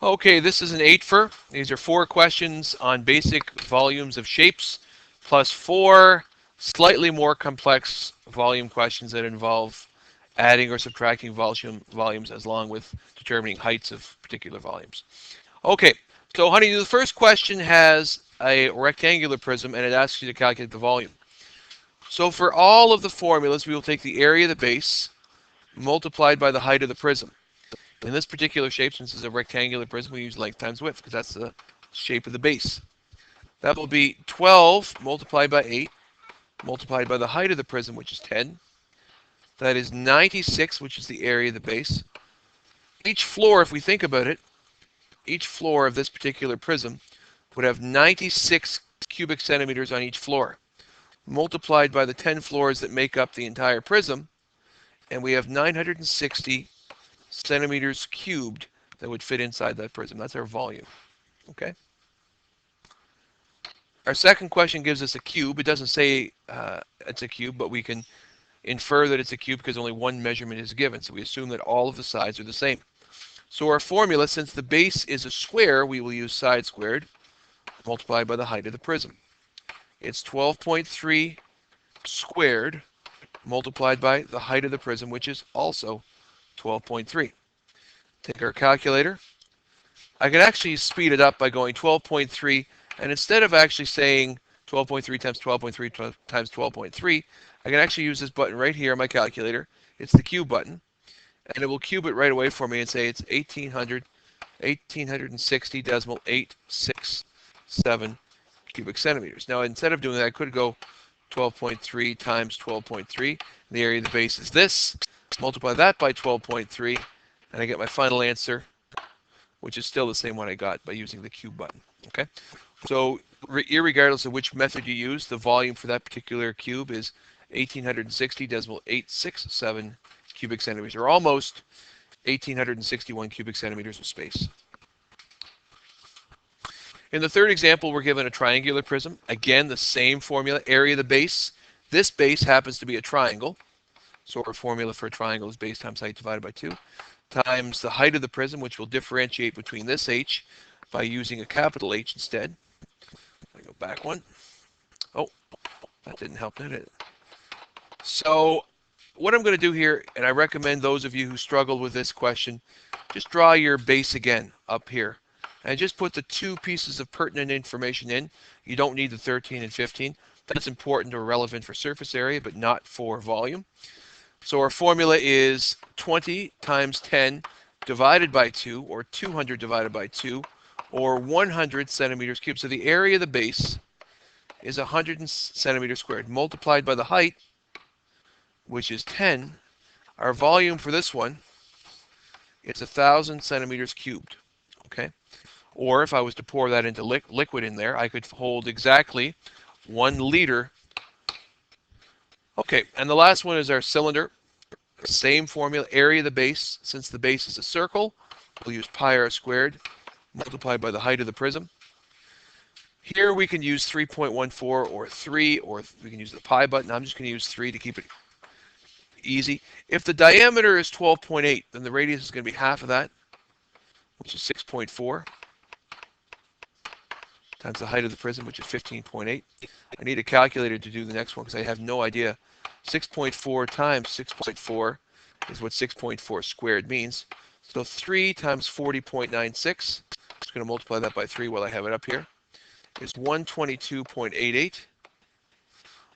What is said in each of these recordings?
Okay, this is an 8-fer. These are 4 questions on basic volumes of shapes, plus 4 slightly more complex volume questions that involve adding or subtracting volumes as long with determining heights of particular volumes. Okay, so honey, the first question has a rectangular prism and it asks you to calculate the volume. So for all of the formulas, we will take the area of the base multiplied by the height of the prism. In this particular shape, since it's a rectangular prism, we use length times width because that's the shape of the base. That will be 12 multiplied by 8 multiplied by the height of the prism, which is 10. That is 96, which is the area of the base. Each floor, if we think about it, each floor of this particular prism would have 96 cubic centimeters on each floor, multiplied by the 10 floors that make up the entire prism, and we have 960 centimeters cubed that would fit inside that prism. That's our volume. Okay. Our second question gives us a cube. It doesn't say it's a cube, but we can infer that it's a cube because only one measurement is given. So we assume that all of the sides are the same. So our formula, since the base is a square, we will use side squared multiplied by the height of the prism. It's 12.3 squared multiplied by the height of the prism, which is also 12.3. Take our calculator. I can actually speed it up by going 12.3, and instead of actually saying 12.3 times 12.3 times 12.3, I can actually use this button right here on my calculator. It's the cube button, and it will cube it right away for me and say it's 1860.867 cubic centimeters. Now, instead of doing that, I could go 12.3 times 12.3. The area of the base is this. Multiply that by 12.3, and I get my final answer, which is still the same one I got by using the cube button. Okay, so irregardless of which method you use, the volume for that particular cube is 1860.867 cubic centimeters, or almost 1861 cubic centimeters of space. In the third example, we're given a triangular prism. Again, the same formula, area of the base. This base happens to be a triangle, so our formula for a triangle is base times height divided by 2, times the height of the prism, which will differentiate between this h by using a capital H instead. Let me go back one. Oh, that didn't help, did it? So what I'm going to do here, and I recommend those of you who struggled with this question, just draw your base again up here. And just put the 2 pieces of pertinent information in. You don't need the 13 and 15. That's important or relevant for surface area, but not for volume. So our formula is 20 times 10 divided by 2, or 200 divided by 2, or 100 centimeters cubed. So the area of the base is 100 centimeters squared, multiplied by the height, which is 10. Our volume for this one is 1,000 centimeters cubed. Okay? Or if I was to pour that into liquid in there, I could hold exactly 1 liter. Okay, and the last one is our cylinder. Same formula, area of the base. Since the base is a circle, we'll use pi r squared multiplied by the height of the prism. Here we can use 3.14 or 3, or we can use the pi button. I'm just going to use 3 to keep it easy. If the diameter is 12.8, then the radius is going to be half of that, which is 6.4, times the height of the prism, which is 15.8. I need a calculator to do the next one because I have no idea. 6.4 times 6.4 is what 6.4 squared means. So 3 times 40.96, just going to multiply that by 3 while I have it up here, is 122.88,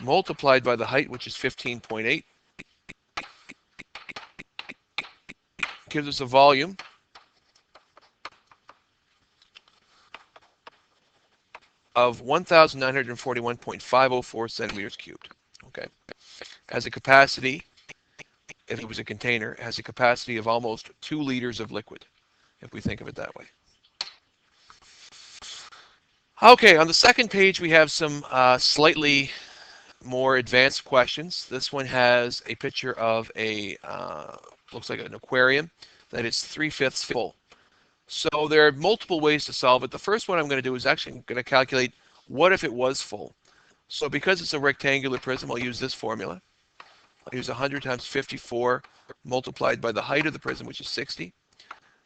multiplied by the height, which is 15.8, gives us a volume of 1,941.504 centimeters cubed. Okay, has a capacity, if it was a container, has a capacity of almost 2 liters of liquid, if we think of it that way. Okay, on the second page we have some slightly more advanced questions. This one has a picture of a, looks like an aquarium that is 3/5 full. So there are multiple ways to solve it. The first one I'm going to do is actually going to calculate what if it was full. So because it's a rectangular prism, I'll use this formula. I'll use 100 times 54 multiplied by the height of the prism, which is 60.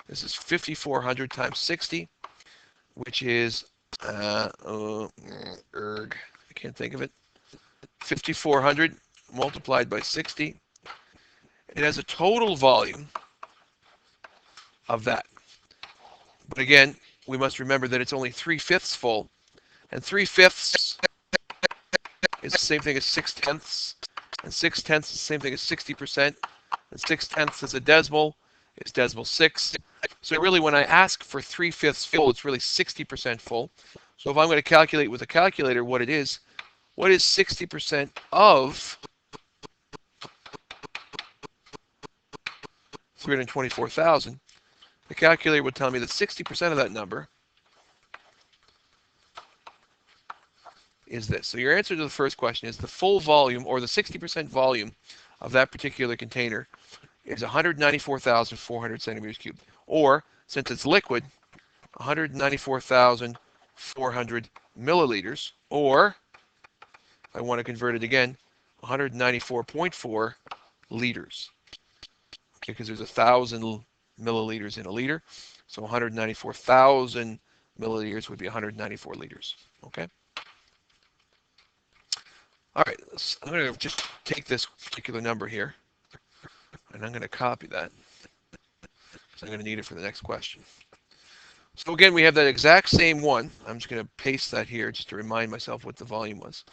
This is 5,400 times 60, which is, I can't think of it. 5,400 multiplied by 60. It has a total volume of that. But again, we must remember that it's only 3/5 full. And 3/5 is the same thing as 6/10. And 6/10 is the same thing as 60%. And 6/10 is a decimal. It's decimal 6. So really, when I ask for 3/5 full, it's really 60% full. So if I'm going to calculate with a calculator what is 60% of 324,000? The calculator would tell me that 60% of that number is this. So your answer to the first question is the full volume, or the 60% volume of that particular container, is 194,400 centimeters cubed. Or, since it's liquid, 194,400 milliliters. Or, if I want to convert it again, 194.4 liters. Okay, because there's 1,000 milliliters in a liter. So 194,000 milliliters would be 194 liters. Okay? All right, I'm going to just take this particular number here, and I'm going to copy that, because I'm going to need it for the next question. So again, we have that exact same one. I'm just going to paste that here just to remind myself what the volume was.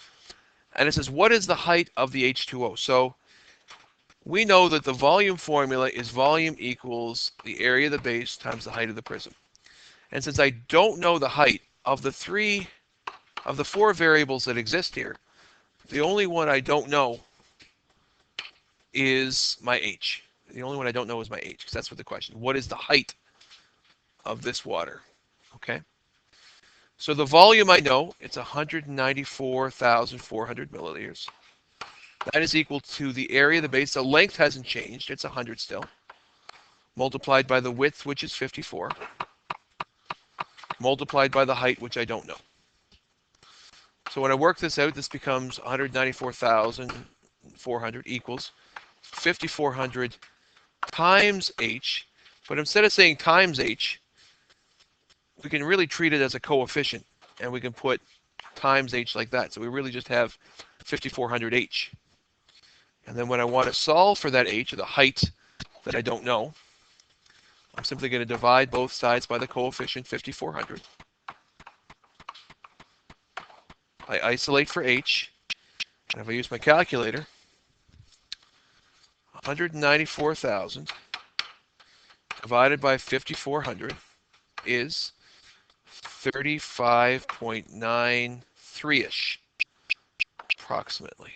And it says, what is the height of the H2O? So we know that the volume formula is volume equals the area of the base times the height of the prism. And since I don't know the height of the four variables that exist here, the only one I don't know is my H. The only one I don't know is my H, because that's what the question. What is the height of this water? Okay. So the volume I know, it's 194,400 milliliters. That is equal to the area of the base. The length hasn't changed. It's 100 still. Multiplied by the width, which is 54. Multiplied by the height, which I don't know. So when I work this out, this becomes 194,400 equals 5,400 times H. But instead of saying times H, we can really treat it as a coefficient. And we can put times H like that. So we really just have 5,400 H. And then when I want to solve for that H, or the height that I don't know, I'm simply going to divide both sides by the coefficient 5,400. I isolate for H, and if I use my calculator, 194,000 divided by 5,400 is 35.93-ish, approximately.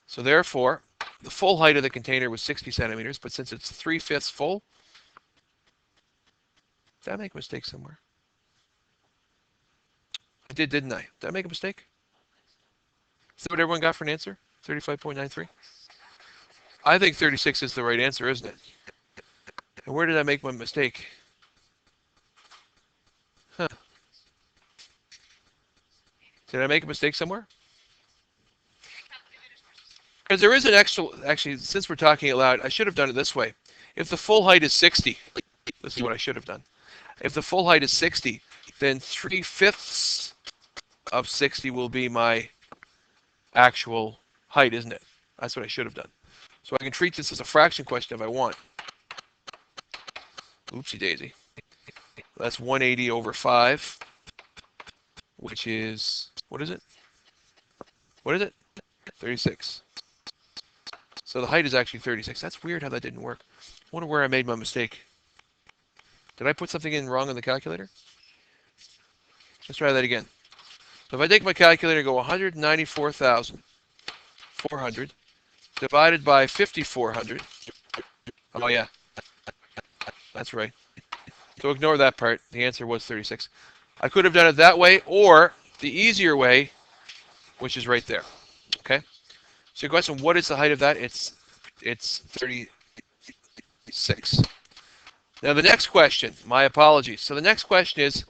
So therefore, the full height of the container was 60 centimeters, but since it's 3/5 full, did I make a mistake somewhere? I did, didn't I? Did I make a mistake? Is that what everyone got for an answer? 35.93? I think 36 is the right answer, isn't it? And where did I make my mistake? Huh. Did I make a mistake somewhere? Because there is an extra, actually, since we're talking out loud, I should have done it this way. If the full height is 60, this is what I should have done. If the full height is 60, then 3/5 of 60 will be my actual height, isn't it? That's what I should have done. So I can treat this as a fraction question if I want. Oopsie daisy. That's 180 over 5, which is, what is it? What is it? 36. So the height is actually 36. That's weird how that didn't work. I wonder where I made my mistake. Did I put something in wrong on the calculator? Let's try that again. So if I take my calculator and go 194,400 divided by 5,400. Oh yeah, that's right. So ignore that part. The answer was 36. I could have done it that way, or the easier way, which is right there. Okay. So your question, what is the height of that? It's 36. Now the next question, my apologies. So the next question is,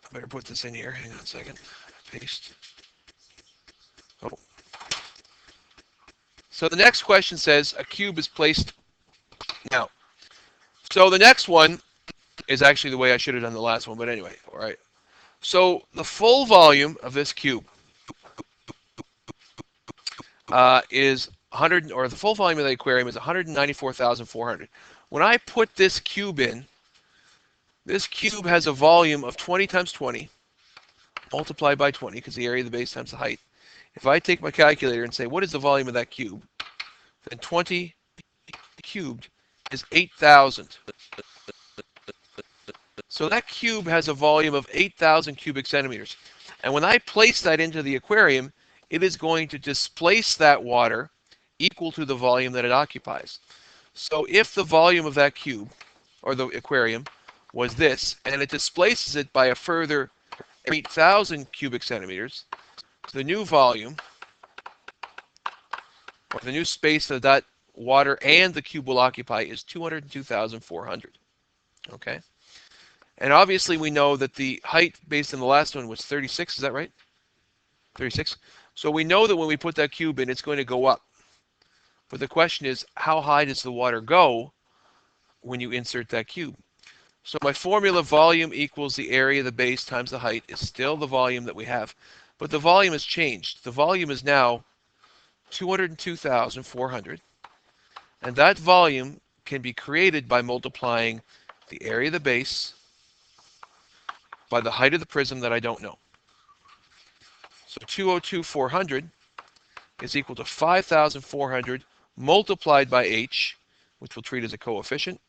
I better put this in here. Hang on a second. Paste. Oh. So the next question says a cube is placed. Now, So the next one is actually the way I should have done the last one, but anyway, all right. So the full volume of this cube is 100, or the full volume of the aquarium is 194,400. When I put this cube in, this cube has a volume of 20 times 20 multiplied by 20, because the area of the base times the height. If I take my calculator and say, what is the volume of that cube? Then 20 cubed is 8,000. So that cube has a volume of 8,000 cubic centimeters. And when I place that into the aquarium, it is going to displace that water equal to the volume that it occupies. So if the volume of that cube, or the aquarium, was this, and it displaces it by a further 8,000 cubic centimeters, the new volume, or the new space that that water and the cube will occupy, is 202,400. Okay? And obviously we know that the height based on the last one was 36, is that right? 36. So we know that when we put that cube in, it's going to go up. But the question is, how high does the water go when you insert that cube? So my formula, volume equals the area of the base times the height, is still the volume that we have. But the volume has changed. The volume is now 202,400. And that volume can be created by multiplying the area of the base by the height of the prism that I don't know. So 202,400 is equal to 5,400 multiplied by h, which we'll treat as a coefficient.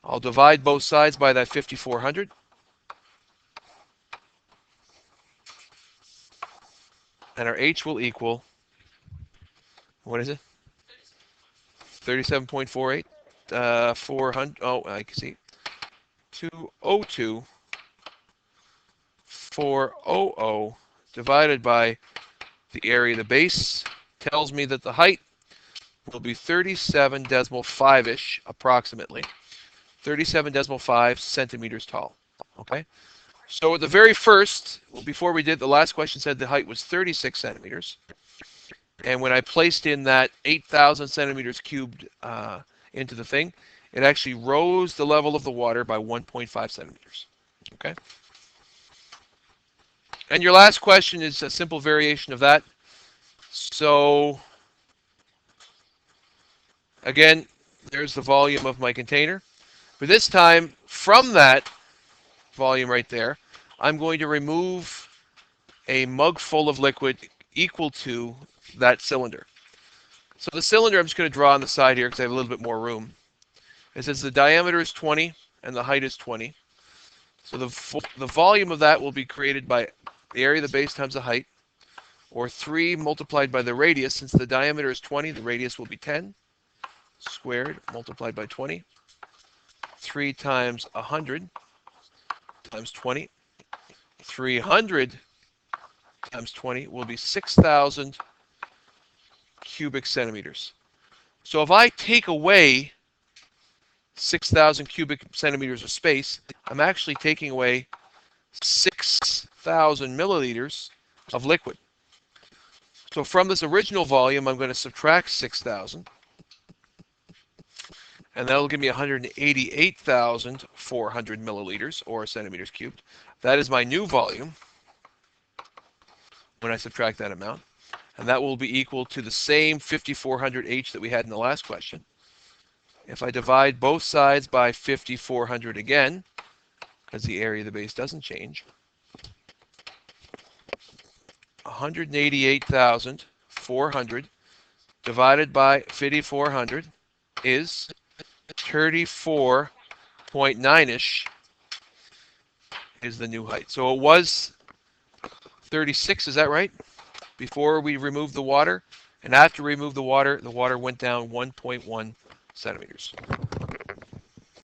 I'll divide both sides by that 5,400. And our h will equal, what is it? 37.48. 400, oh, I can see. 202,400 divided by the area of the base tells me that the height will be 37.5-ish, approximately. 37.5 centimeters tall. Okay? So at the very first, before we did, the last question said the height was 36 centimeters. And when I placed in that 8,000 centimeters cubed into the thing, it actually rose the level of the water by 1.5 centimeters. Okay? And your last question is a simple variation of that. So, again, there's the volume of my container. But this time, from that volume right there, I'm going to remove a mug full of liquid equal to that cylinder. So the cylinder I'm just going to draw on the side here because I have a little bit more room. It says the diameter is 20 and the height is 20. So the volume of that will be created by the area of the base times the height, or 3 multiplied by the radius. Since the diameter is 20, the radius will be 10 squared multiplied by 20. 3 times 100 times 20. 300 times 20 will be 6,000 cubic centimeters. So if I take away 6,000 cubic centimeters of space, I'm actually taking away 6,000 milliliters of liquid. So from this original volume, I'm going to subtract 6,000. And that'll give me 188,400 milliliters, or centimeters cubed. That is my new volume when I subtract that amount. And that will be equal to the same 5,400 H that we had in the last question. If I divide both sides by 5,400 again, because the area of the base doesn't change, 188,400 divided by 5,400 is 34.9-ish is the new height. So it was 36, is that right? Before we removed the water, and after we removed the water went down 1.1 centimeters.